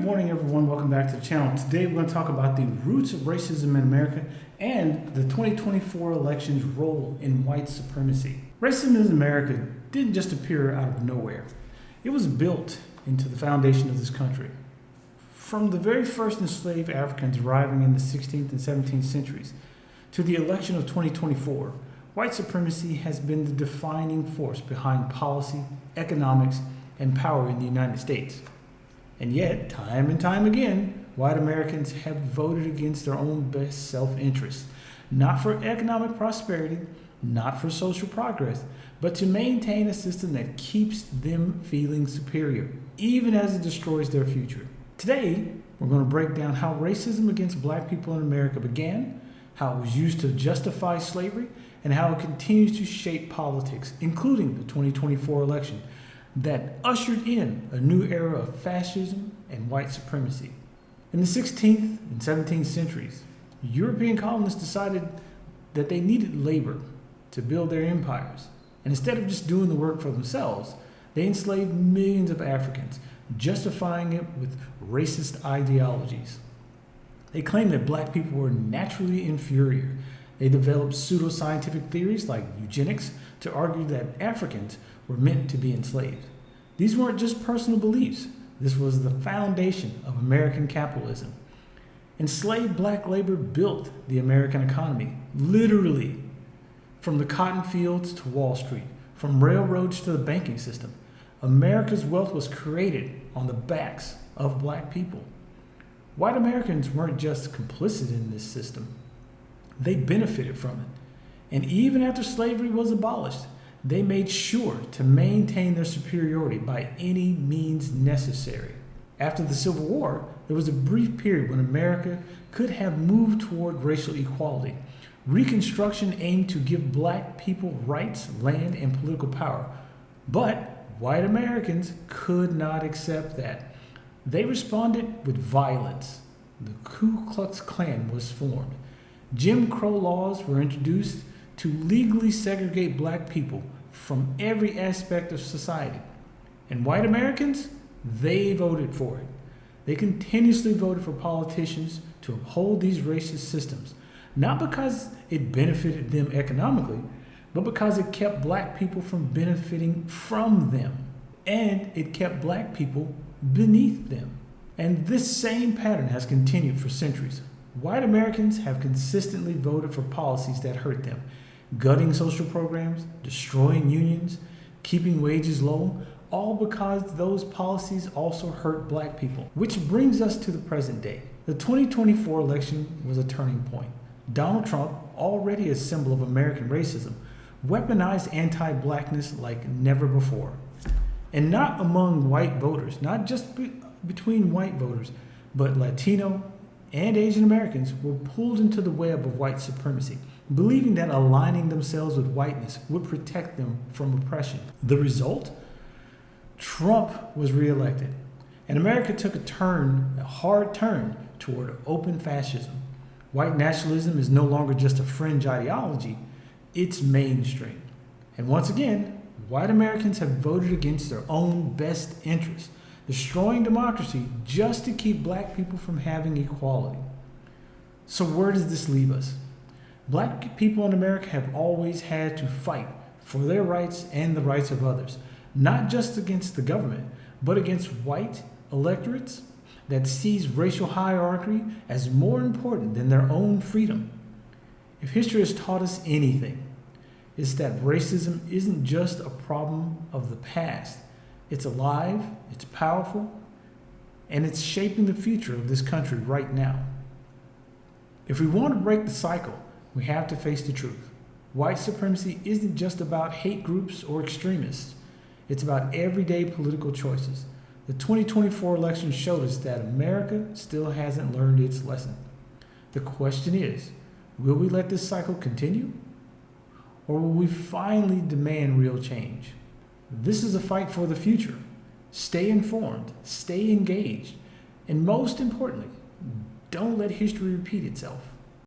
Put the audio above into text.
Good morning, everyone. Welcome back to the channel. Today we're going to talk about the roots of racism in America and the 2024 election's role in white supremacy. Racism in America didn't just appear out of nowhere. It was built into the foundation of this country. From the very first enslaved Africans arriving in the 16th and 17th centuries to the election of 2024, white supremacy has been the defining force behind policy, economics, and power in the United States. And yet, time and time again, white Americans have voted against their own best self-interest, not for economic prosperity, not for social progress, but to maintain a system that keeps them feeling superior, even as it destroys their future. Today, we're going to break down how racism against black people in America began, how it was used to justify slavery, and how it continues to shape politics, including the 2024 election, that ushered in a new era of fascism and white supremacy. In the 16th and 17th centuries, European colonists decided that they needed labor to build their empires. And instead of just doing the work for themselves, they enslaved millions of Africans, justifying it with racist ideologies. They claimed that black people were naturally inferior. They developed pseudoscientific theories like eugenics to argue that Africans were meant to be enslaved. These weren't just personal beliefs. This was the foundation of American capitalism. Enslaved black labor built the American economy, literally, from the cotton fields to Wall Street, from railroads to the banking system. America's wealth was created on the backs of black people. White Americans weren't just complicit in this system. They benefited from it. And even after slavery was abolished, they made sure to maintain their superiority by any means necessary. After the Civil War, there was a brief period when America could have moved toward racial equality. Reconstruction aimed to give black people rights, land, and political power. But white Americans could not accept that. They responded with violence. The Ku Klux Klan was formed. Jim Crow laws were introduced to legally segregate black people from every aspect of society. And white Americans, they voted for it. They continuously voted for politicians to uphold these racist systems, not because it benefited them economically, but because it kept black people from benefiting from them, and it kept black people beneath them. And this same pattern has continued for centuries. White Americans have consistently voted for policies that hurt them, gutting social programs, destroying unions, keeping wages low, all because those policies also hurt black people. Which brings us to the present day. The 2024 election was a turning point. Donald Trump, already a symbol of American racism, weaponized anti-blackness like never before. And not among white voters, not just between white voters, but Latino and Asian Americans were pulled into the web of white supremacy, believing that aligning themselves with whiteness would protect them from oppression. The result? Trump was reelected, and America took a hard turn toward open fascism. White nationalism is no longer just a fringe ideology, it's mainstream. And once again, white Americans have voted against their own best interests, destroying democracy just to keep black people from having equality. So where does this leave us? Black people in America have always had to fight for their rights and the rights of others, not just against the government, but against white electorates that sees racial hierarchy as more important than their own freedom. If history has taught us anything, it's that racism isn't just a problem of the past. It's alive, it's powerful, and it's shaping the future of this country right now. If we want to break the cycle, we have to face the truth. White supremacy isn't just about hate groups or extremists. It's about everyday political choices. The 2024 election showed us that America still hasn't learned its lesson. The question is, will we let this cycle continue? Or will we finally demand real change? This is a fight for the future. Stay informed, stay engaged, and most importantly, don't let history repeat itself.